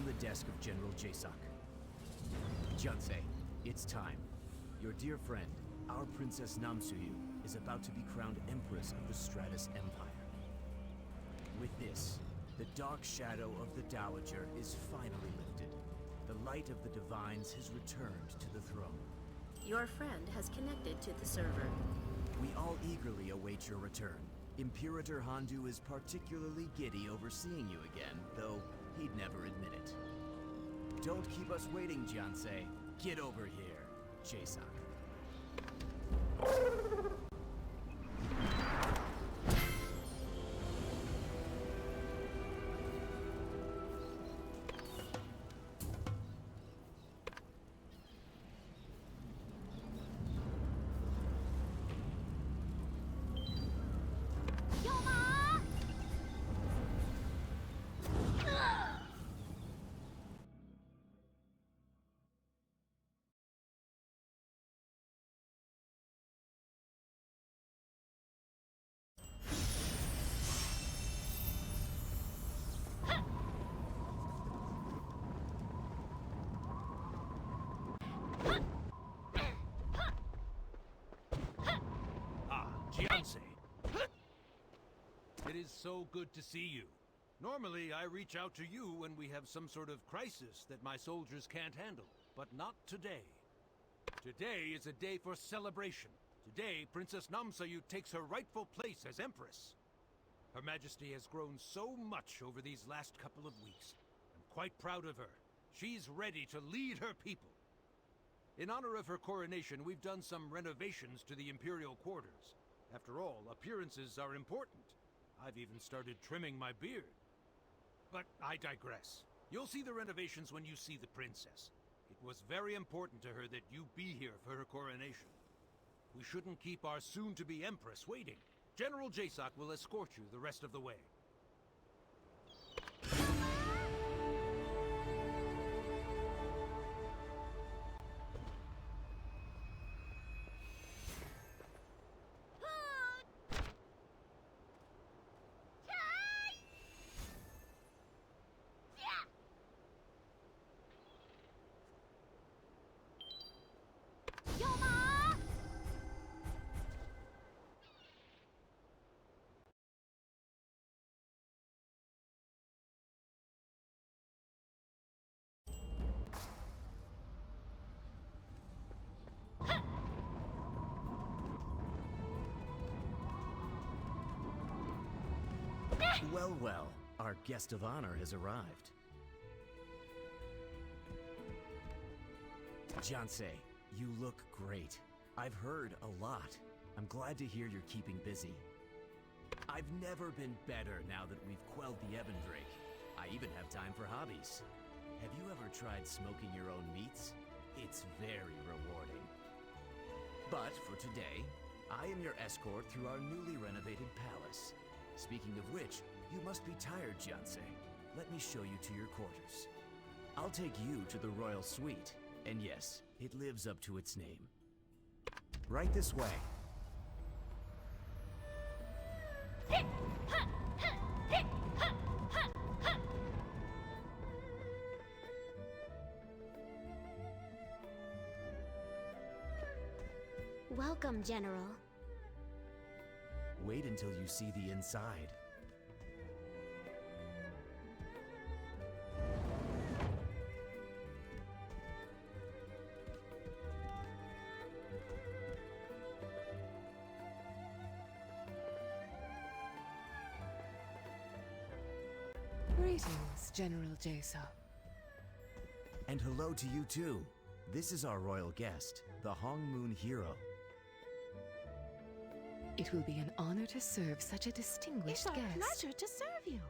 from the desk of General Jasak. Jiansei, it's time. Your dear friend, our Princess Namsuyu, is about to be crowned Empress of the Stratus Empire. With this, the dark shadow of the Dowager is finally lifted. The light of the divines has returned to the throne. Your friend has connected to the server. We all eagerly await your return. Imperator Handu is particularly giddy over seeing you again, though he'd never admit it. Don't keep us waiting, Jiansei. Get over here, Jasak. It is so good to see you. Normally, I reach out to you when we have some sort of crisis that my soldiers can't handle, but not today. Today is a day for celebration. Today, Princess Namsuyu takes her rightful place as Empress. Her Majesty has grown so much over these last couple of weeks. I'm quite proud of her. She's ready to lead her people. In honor of her coronation, we've done some renovations to the Imperial quarters. After all, appearances are important. I've even started trimming my beard. But I digress. You'll see the renovations when you see the princess. It was very important to her that you be here for her coronation. We shouldn't keep our soon-to-be empress waiting. General Jasak will escort you the rest of the way. Well, well, our guest of honor has arrived. Jiansei, you look great. I've heard a lot. I'm glad to hear you're keeping busy. I've never been better now that we've quelled the Evandrake. I even have time for hobbies. Have you ever tried smoking your own meats? It's very rewarding. But for today, I am your escort through our newly renovated palace. Speaking of which, you must be tired, Jiansei. Let me show you to your quarters. I'll take you to the royal suite. And yes, it lives up to its name. Right this way. Welcome, General. Wait until you see the inside. Greetings, General Jasak. And hello to you too. This is our royal guest, the Hong Moon Hero. It will be an honor to serve such a distinguished guest. It's our pleasure to serve you.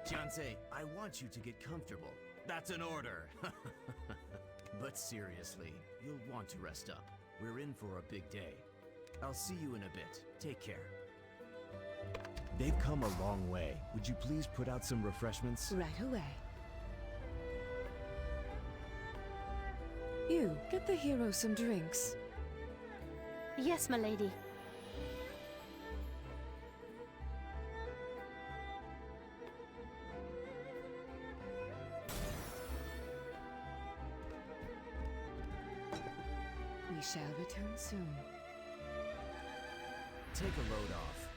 Jiansei, I want you to get comfortable. That's an order. But seriously, you'll want to rest up. We're in for a big day. I'll see you in a bit. Take care. They've come a long way. Would you please put out some refreshments? Right away. You, get the hero some drinks. Yes, my lady. shall return soon. Take a load off.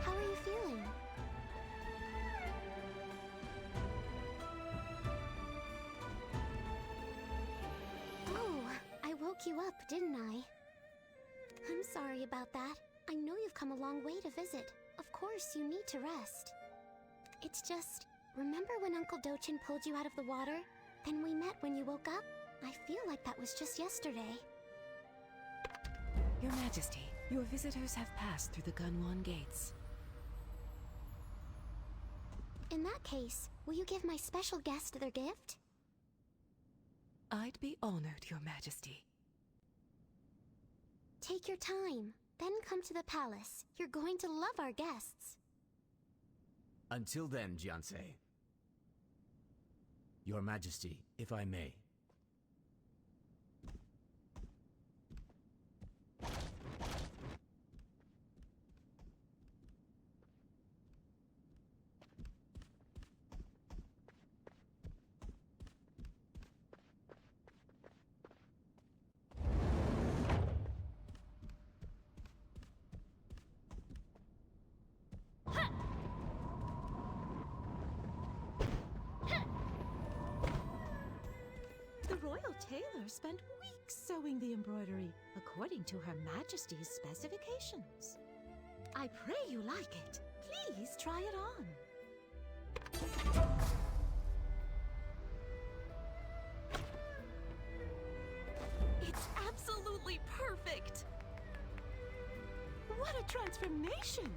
How are you feeling? Oh, I woke you up, didn't I? I'm sorry about that. I know you've come a long way to visit. Of course, you need to rest. It's just, remember when Uncle Dochin pulled you out of the water? Then we met when you woke up? I feel like that was just yesterday. Your Majesty, your visitors have passed through the Gunwan gates. In that case, will you give my special guest their gift? I'd be honored, Your Majesty. Take your time, then come to the palace. You're going to love our guests. Until then, Jiansei. Your Majesty, if I may. The royal tailor spent weeks sewing the embroidery according to Her Majesty's specifications. I pray you like it. Please try it on. It's absolutely perfect! What a transformation!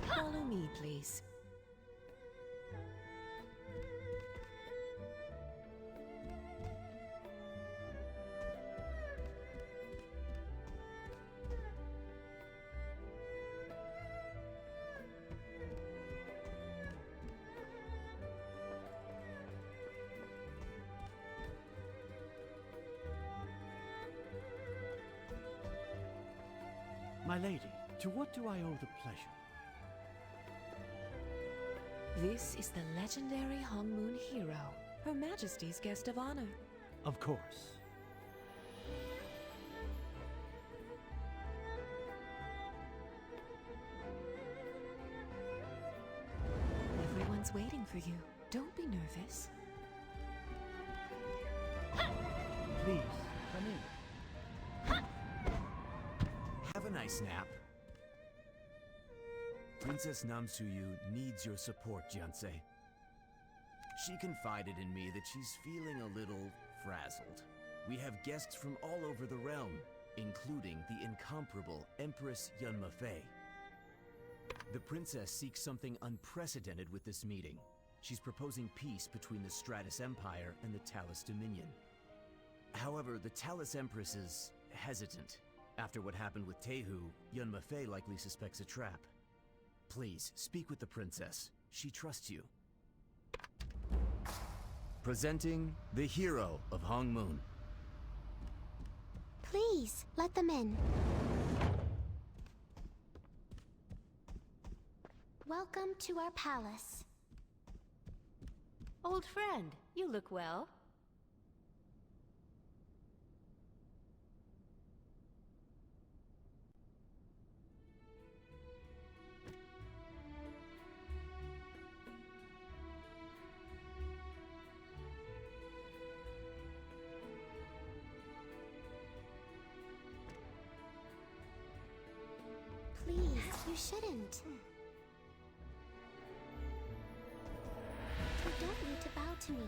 Follow me, please. My lady, to what do I owe the pleasure? This is the legendary Hongmoon hero, Her Majesty's guest of honor. Of course. Everyone's waiting for you. Don't be nervous. Please, come in. Have a nice nap. Princess Namsuyu needs your support, Jiansei. She confided in me that she's feeling a little frazzled. We have guests from all over the realm, including the incomparable Empress Yunmafei. The princess seeks something unprecedented with this meeting. She's proposing peace between the Stratus Empire and the Talus Dominion. However, the Talus Empress is hesitant. After what happened with Tehu, Yunmafei likely suspects a trap. Please, speak with the princess. She trusts you. Presenting the hero of Hongmoon. Please, let them in. Welcome to our palace. Old friend, you look well. Please, you shouldn't. You don't need to bow to me.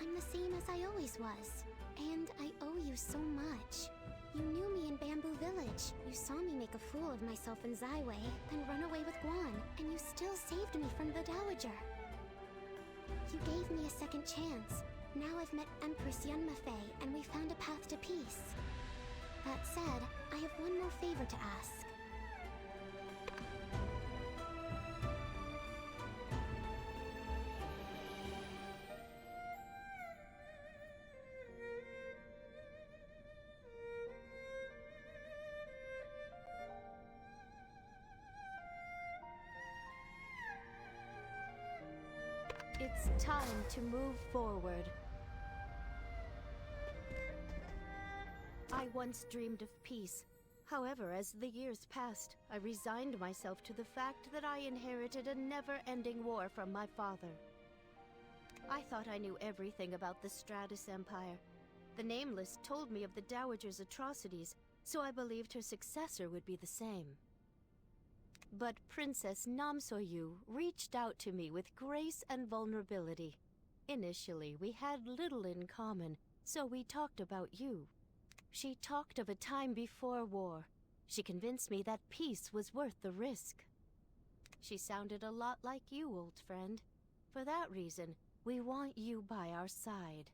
I'm the same as I always was. And I owe you so much. You knew me in Bamboo Village. You saw me make a fool of myself in Zaiwei, then run away with Guan, and you still saved me from the Dowager. You gave me a second chance. Now I've met Empress Yunmafei, and we found a path to peace. That said, I have one more favor to ask. It's time to move forward. I once dreamed of peace. However, as the years passed, I resigned myself to the fact that I inherited a never-ending war from my father. I thought I knew everything about the Stratus Empire. The Nameless told me of the Dowager's atrocities, so I believed her successor would be the same. But Princess Namsoyu reached out to me with grace and vulnerability. Initially, we had little in common, so we talked about you. She talked of a time before war. She convinced me that peace was worth the risk. She sounded a lot like you, old friend. For that reason, we want you by our side.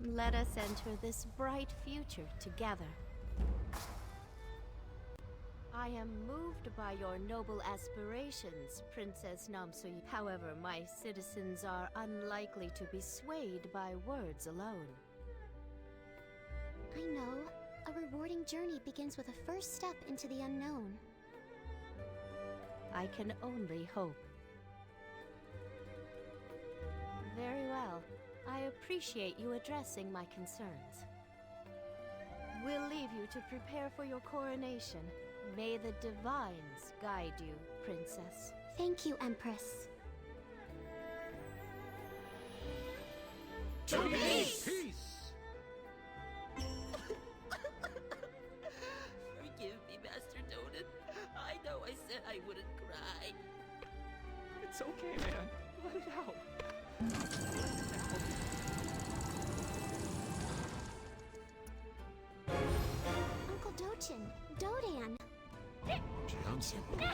Let us enter this bright future together. I am moved by your noble aspirations, Princess Namsoyu. However, my citizens are unlikely to be swayed by words alone. I know. A rewarding journey begins with a first step into the unknown. I can only hope. Very well. I appreciate you addressing my concerns. We'll leave you to prepare for your coronation. May the divines guide you, Princess. Thank you, Empress. To peace! Forgive me, Master Donan. I know I said I wouldn't cry. It's okay, man. Let it out. Uncle Dochin, Dodan. Fiancé, may I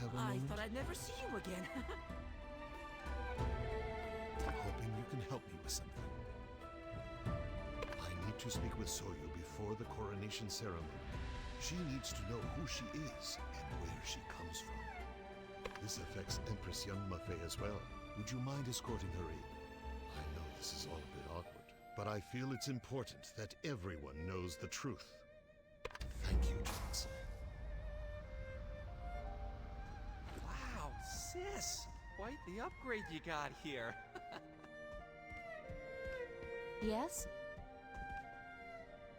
have a I moment? thought I'd never see you again. I'm hoping you can help me with something. I need to speak with Soyu before the coronation ceremony. She needs to know who she is and where she comes from. This affects Empress Yunmafei as well. Would you mind escorting her in? I know this is all a bit awkward, but I feel it's important that everyone knows the truth. Thank you, Johnson. Wow, sis. Quite the upgrade you got here. Yes?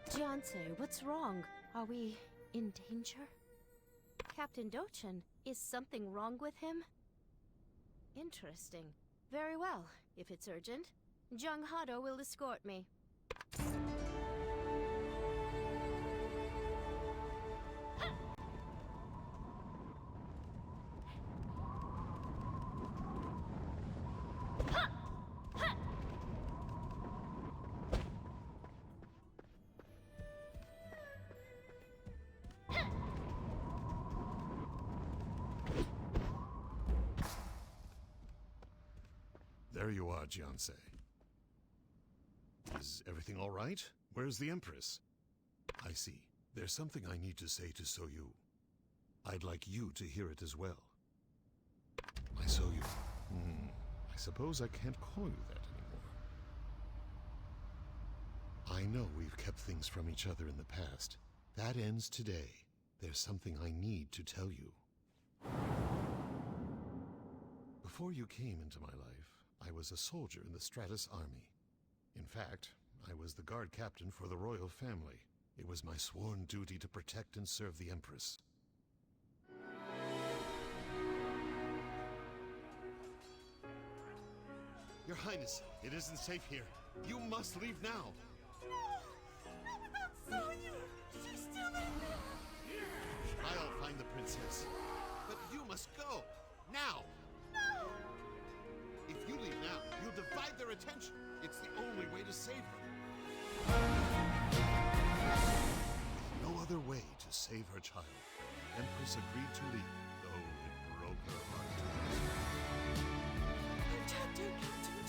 Jiansei, what's wrong? Are we in danger? Captain Dochin, is something wrong with him? Interesting. Very well. If it's urgent, Jung Hado will escort me. There you are, Jiansei. Is everything all right? Where's the Empress? I see. There's something I need to say to Soyu. I'd like you to hear it as well. My Soyu. I suppose I can't call you that anymore. I know we've kept things from each other in the past. That ends today. There's something I need to tell you. Before you came into my life, I was a soldier in the Stratus army. In fact, I was the guard captain for the royal family. It was my sworn duty to protect and serve the Empress. Your Highness, it isn't safe here. You must leave now. She's still in there. I'll find the princess. But you must go. Now. If you leave now, you'll divide their attention. It's the only way to save her. With no other way to save her child, the Empress agreed to leave, though it broke her heart. Protect her, Captain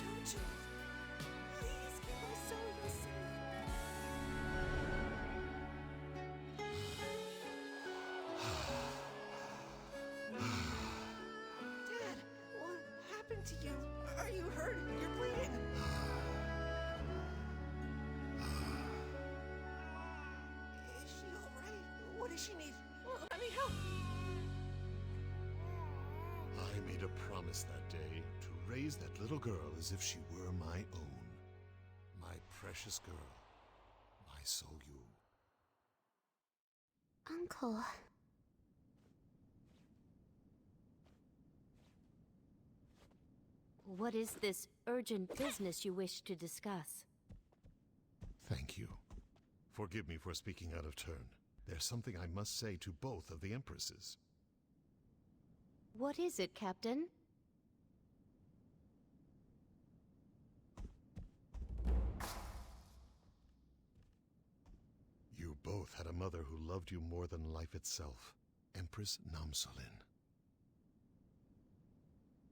What does she need? I need help. I made a promise that day to raise that little girl as if she were my own. My precious girl, my Soyu. Uncle. What is this urgent business you wish to discuss? Thank you. Forgive me for speaking out of turn. There's something I must say to both of the empresses. What is it, Captain? You both had a mother who loved you more than life itself, Empress Namsolin.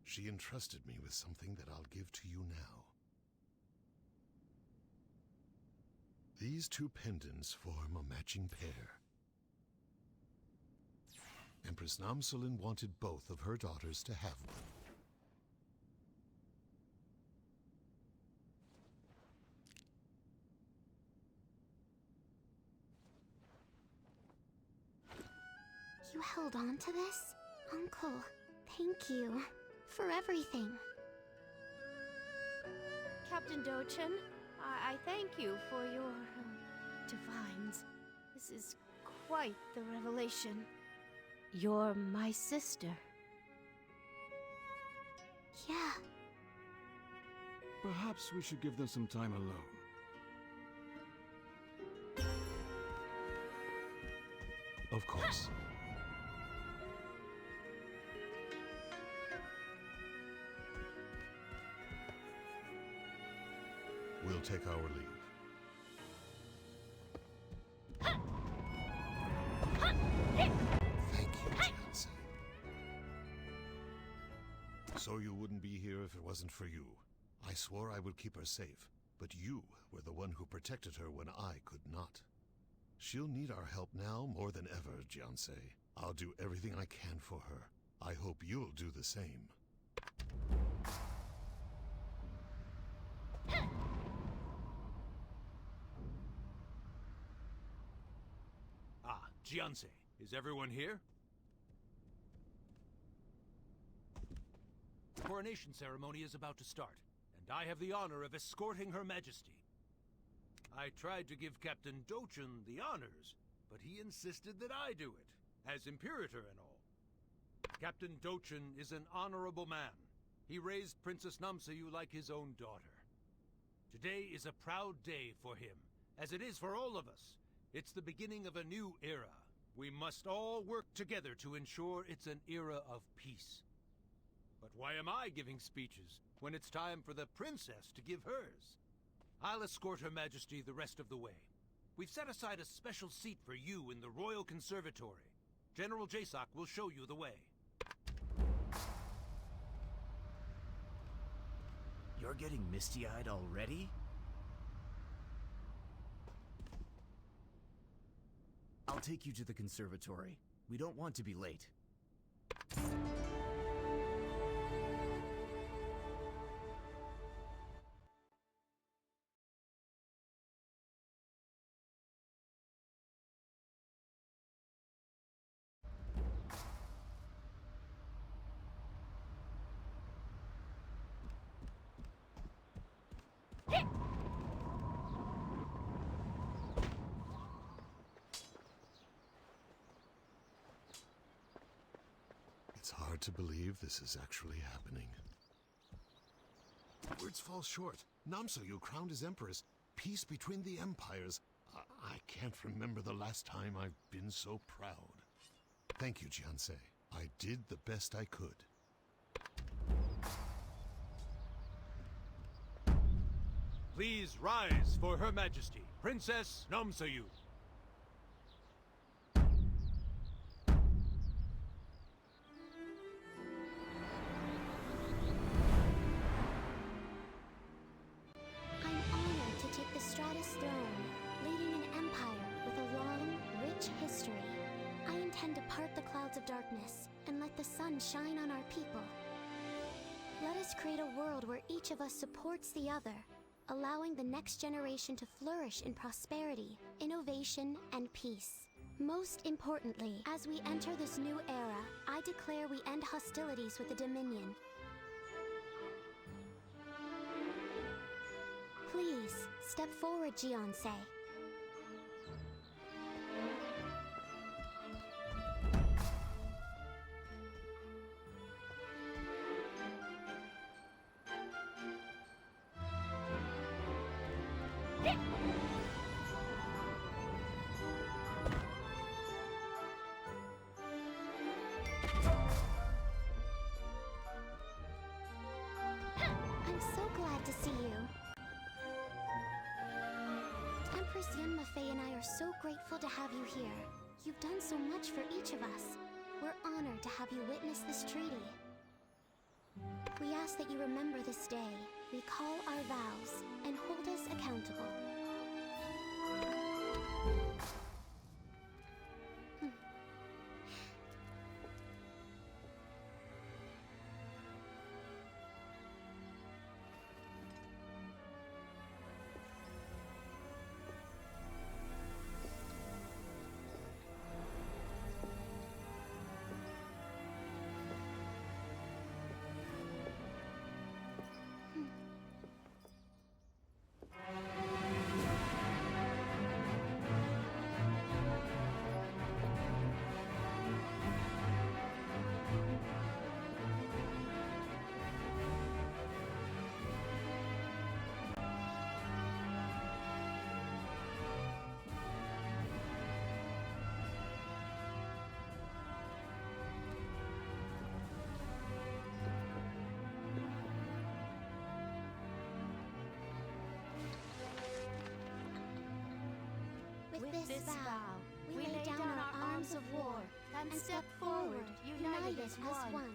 She entrusted me with something that I'll give to you now. These two pendants form a matching pair. Empress Namsolin wanted both of her daughters to have one. You held on to this? Uncle, thank you for everything. Captain Dochin, I thank you for your divines. This is quite the revelation. You're my sister. Yeah. Perhaps we should give them some time alone. Of course. We'll take our leave. Thank you, Jianzi. So you wouldn't be here if it wasn't for you. I swore I would keep her safe, but you were the one who protected her when I could not. She'll need our help now more than ever, Jianzi. I'll do everything I can for her. I hope you'll do the same. Jianzi, is everyone here? The coronation ceremony is about to start, and I have the honor of escorting Her Majesty. I tried to give Captain Dochin the honors, but he insisted that I do it, as Imperator and all. Captain Dochin is an honorable man. He raised Princess Namsayu like his own daughter. Today is a proud day for him, as it is for all of us. It's the beginning of a new era. We must all work together to ensure it's an era of peace. But why am I giving speeches when it's time for the princess to give hers? I'll escort Her Majesty the rest of the way. We've set aside a special seat for you in the Royal Conservatory. General Jasoc will show you the way. You're getting misty-eyed already? I'll take you to the conservatory. We don't want to be late. It's hard to believe this is actually happening. Words fall short. Namsayu crowned as empress. Peace between the empires. I can't remember the last time I've been so proud. Thank you, Jianzi. I did the best I could. Please rise for Her Majesty, Princess Namsayu. Shine on our people. Let us create a world where each of us supports the other. allowing the next generation to flourish in prosperity, innovation, and peace. Most importantly, as we enter this new era, I declare we end hostilities with the Dominion. Please, step forward, Gionsei. I'm so glad to see you. Empress Yunmafei and I are so grateful to have you here. You've done so much for each of us. We're honored to have you witness this treaty. We ask that you remember this day, recall our vows, and hold us accountable. With this vow, we lay down our arms of war and step forward, united as one,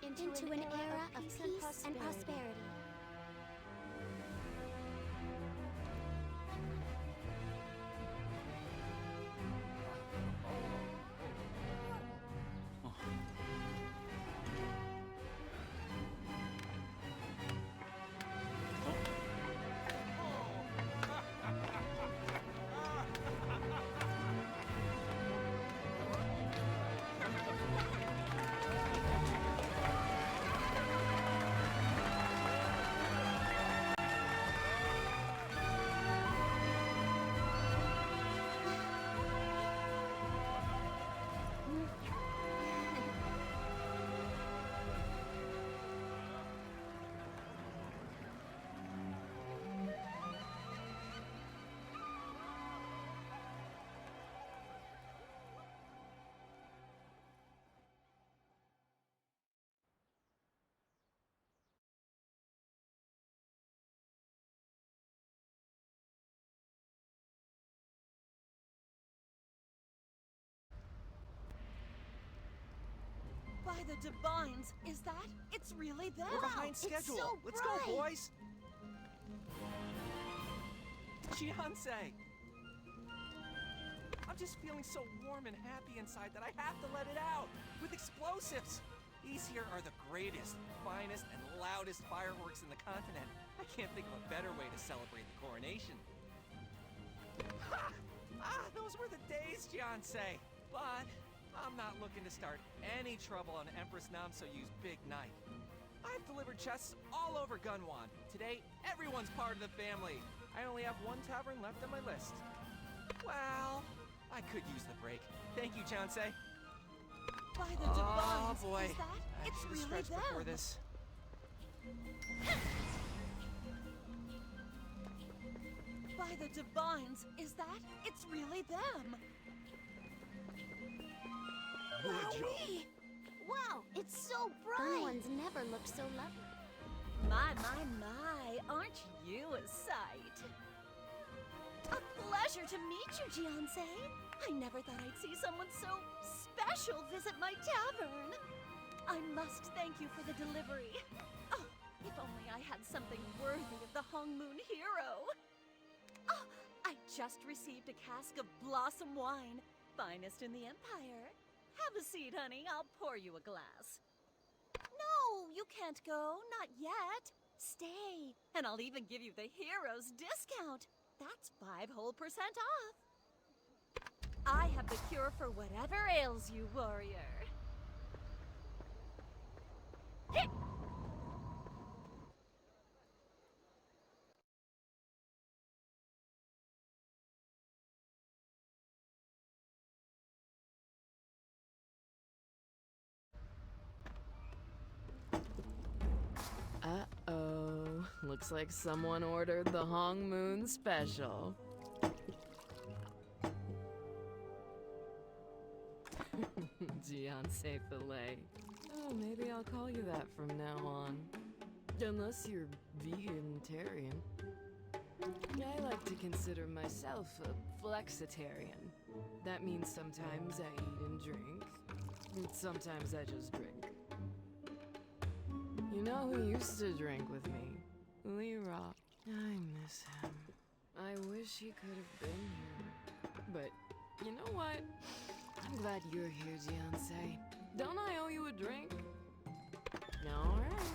into an era of peace and prosperity. By the divines, is that? It's really them! We're behind schedule. It's so Let's bright. go, boys! Gionsei! I'm just feeling so warm and happy inside that I have to let it out! With explosives! These here are the greatest, finest, and loudest fireworks in the continent. I can't think of a better way to celebrate the coronation. Ha! Ah, those were the days, Gionsei! But I'm not looking to start any trouble on Empress Namsoyu's big night. I've delivered chests all over Gunwan. Today, everyone's part of the family. I only have one tavern left on my list. Well, I could use the break. Thank you, Gionsei. By the divines, Oh boy, is that? I It's should've really stretched them! before this. By the divines, is that? It's really them! Wowee! Wow, it's so bright! One's never looked so lovely. My, aren't you a sight? A pleasure to meet you, Gionsei. I never thought I'd see someone so special visit my tavern. I must thank you for the delivery. Oh, if only I had something worthy of the Hongmoon hero. Oh, I just received a cask of blossom wine, finest in the Empire. Have a seat, honey. I'll pour you a glass. No, you can't go. Not yet. Stay, and I'll even give you the hero's discount. That's 5% off. I have the cure for whatever ails you, warrior. Hit! Uh-oh. Looks like someone ordered the Hong Moon special. Gianse filet. Oh, maybe I'll call you that from now on. Unless you're vegetarian. I like to consider myself a flexitarian. That means sometimes I eat and drink, and sometimes I just drink. You know who used to drink with me? Leroy. I miss him. I wish he could have been here. But you know what? I'm glad you're here, Gianse. Don't I owe you a drink? Alright.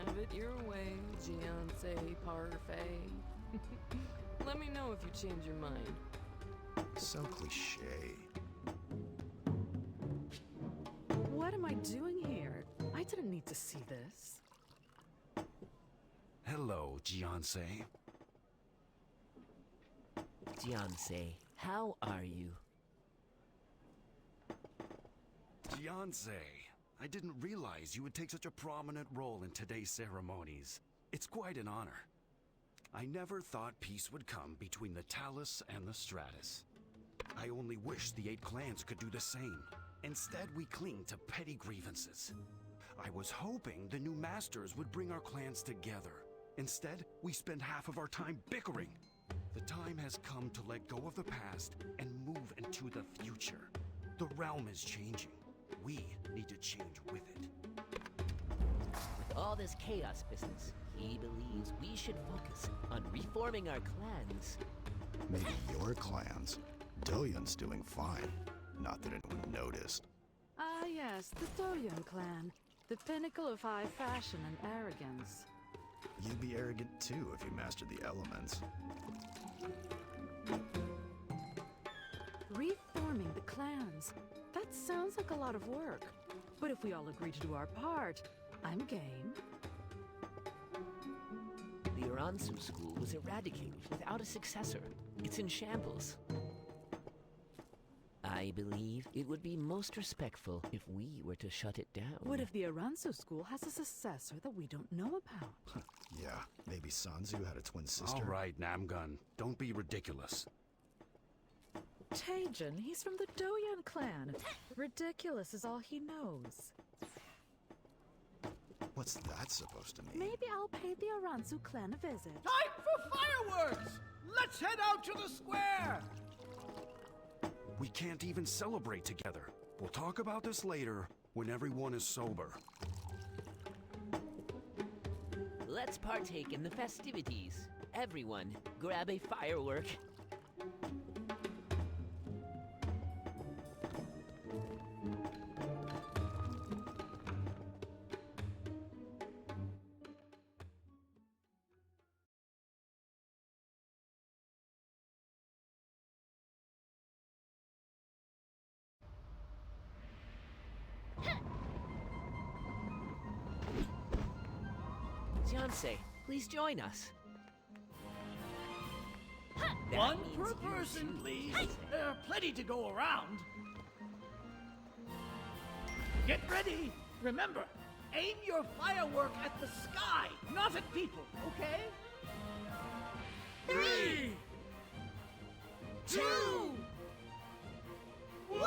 Have it your way, Gianse Parfait. Let me know if you change your mind. So cliche. What am I doing here? I didn't need to see this. Hello, Gianse. Gianse, how are you? Gianse, I didn't realize you would take such a prominent role in today's ceremonies. It's quite an honor. I never thought peace would come between the Talus and the Stratus. I only wish the 8 clans could do the same. Instead, we cling to petty grievances. I was hoping the new masters would bring our clans together. Instead, we spend half of our time bickering. The time has come to let go of the past and move into the future. The realm is changing. We need to change with it. With all this chaos business, he believes we should focus on reforming our clans. Maybe your clans. Doyun's doing fine. Not that anyone noticed. Ah, yes, the Doyun clan. The pinnacle of high fashion and arrogance. You'd be arrogant too if you mastered the elements. Reforming the clans. That sounds like a lot of work. But if we all agree to do our part, I'm game. The Iransu school was eradicated without a successor. It's in shambles. I believe it would be most respectful if we were to shut it down. What if the Aransu school has a successor that we don't know about? Yeah, maybe Sanzu had a twin sister. All right, Namgun, don't be ridiculous. Taejin, he's from the Doyun clan. Ridiculous is all he knows. What's that supposed to mean? Maybe I'll pay the Aransu clan a visit. Time for fireworks! Let's head out to the square! We can't even celebrate together. We'll talk about this later, when everyone is sober. Let's partake in the festivities. Everyone, grab a firework. Fiancé, please join us. That One means per you person, too, please. Fiancé. There are plenty to go around. Get ready. Remember, aim your firework at the sky, not at people, okay? 3, 2, 1!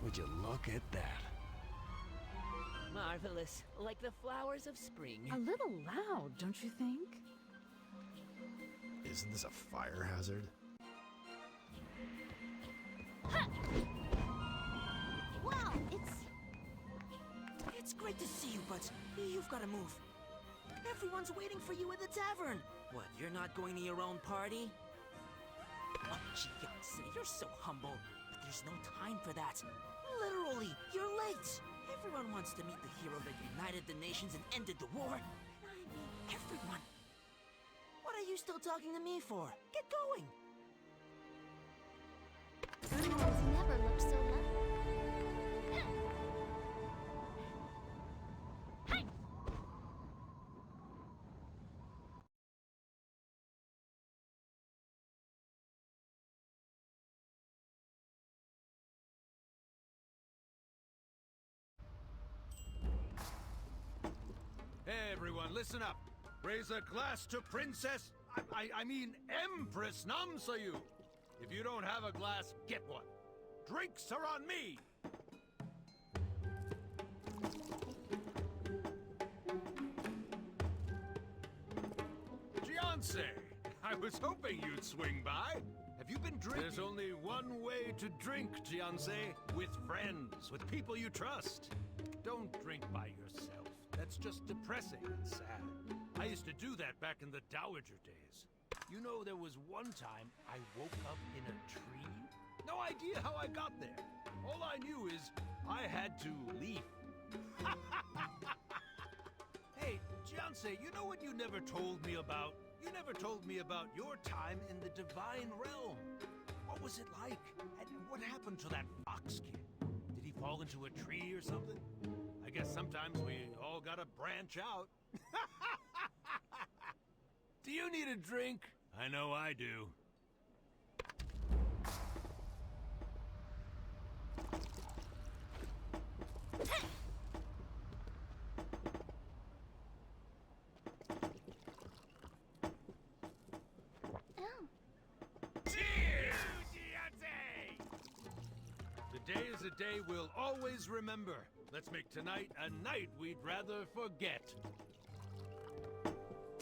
Would you look at that? Marvelous, like the flowers of spring. A little loud, don't you think? Isn't this a fire hazard? Wow, it's great to see you, but you've got to move. Everyone's waiting for you at the tavern. What, you're not going to your own party? Oh, Gianse, you're so humble. But there's no time for that. Literally, you're late. Everyone wants to meet the hero that united the nations and ended the war. I mean, everyone. What are you still talking to me for? Get going. Someone's never looked so lovely. Hey, everyone, listen up. Raise a glass to Princess... I mean Empress Namsayu. If you don't have a glass, get one. Drinks are on me! Gianse, I was hoping you'd swing by. Have you been drinking? There's only one way to drink, Gianse. With friends, with people you trust. Don't drink by yourself. That's just depressing and sad. I used to do that back in the Dowager days. You know, there was one time I woke up in a tree. No idea how I got there. All I knew is I had to leave. Hey, Gianse, you know what you never told me about? You never told me about your time in the Divine Realm. What was it like? And what happened to that fox kid? Did he fall into a tree or something? I guess sometimes we all gotta branch out. Do you need a drink? I know I do. Today is a day we'll always remember. Let's make tonight a night we'd rather forget.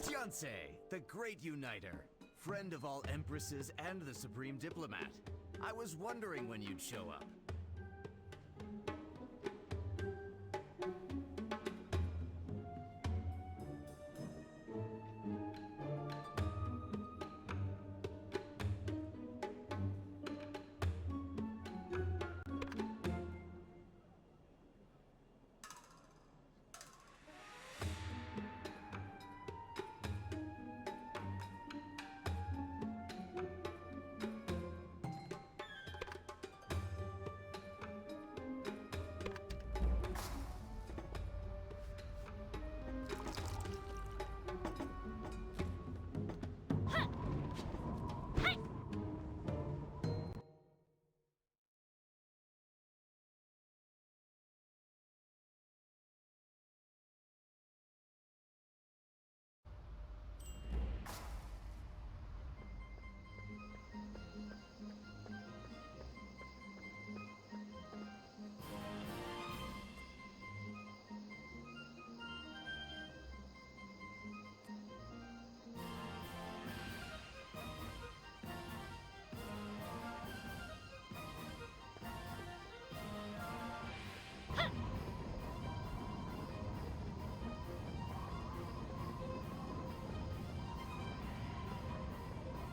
Gianse, the great uniter, friend of all empresses and the supreme diplomat. I was wondering when you'd show up.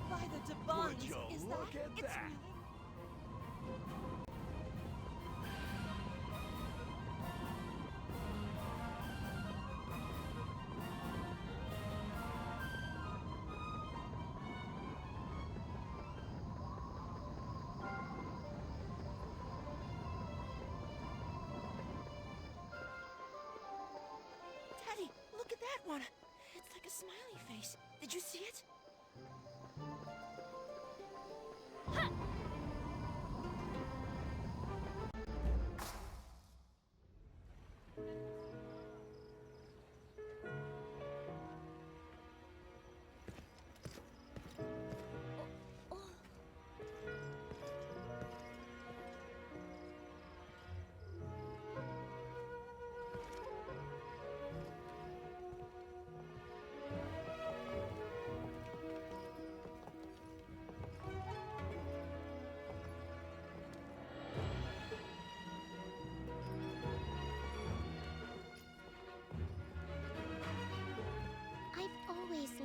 By the Devons, Would you is look that? at It's that? really... Daddy, look at that one. It's like a smiley face. Did you see it?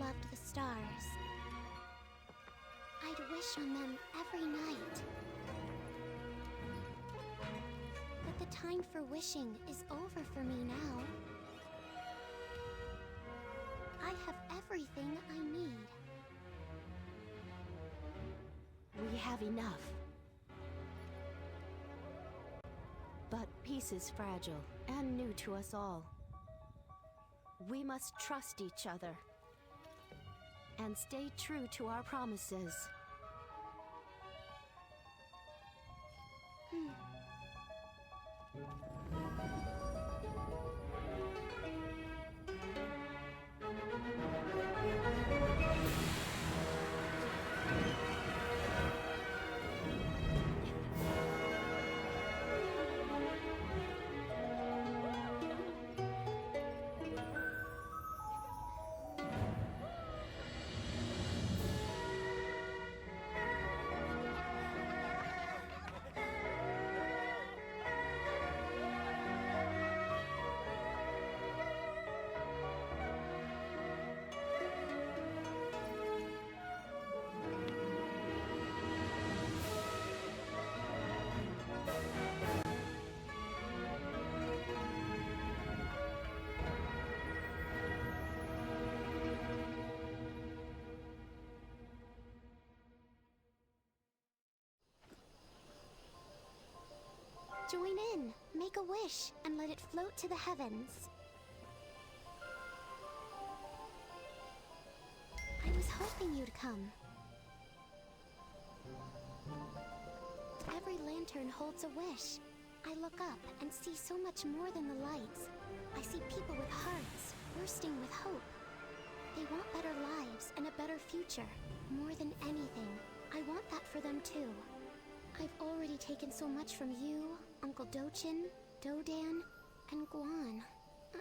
loved the stars. I'd wish on them every night. But the time for wishing is over for me now. I have everything I need. We have enough. But peace is fragile and new to us all. We must trust each other and stay true to our promises. Join in, make a wish, and let it float to the heavens. I was hoping you'd come. Every lantern holds a wish. I look up and see so much more than the lights. I see people with hearts, bursting with hope. They want better lives and a better future. More than anything, I want that for them too. I've already taken so much from you, Uncle Dochin, Dodan, and Guan.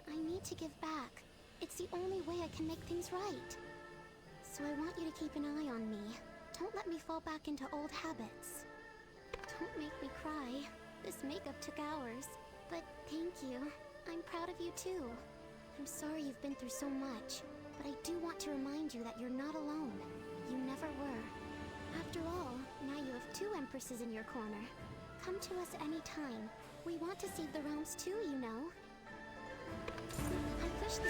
I need to give back. It's the only way I can make things right. So I want you to keep an eye on me. Don't let me fall back into old habits. Don't make me cry. This makeup took hours. But thank you. I'm proud of you too. I'm sorry you've been through so much, but I do want to remind you that you're not alone. You never were. After all, now you have 2 empresses in your corner. Come to us anytime. We want to save the realms too, you know. I wish the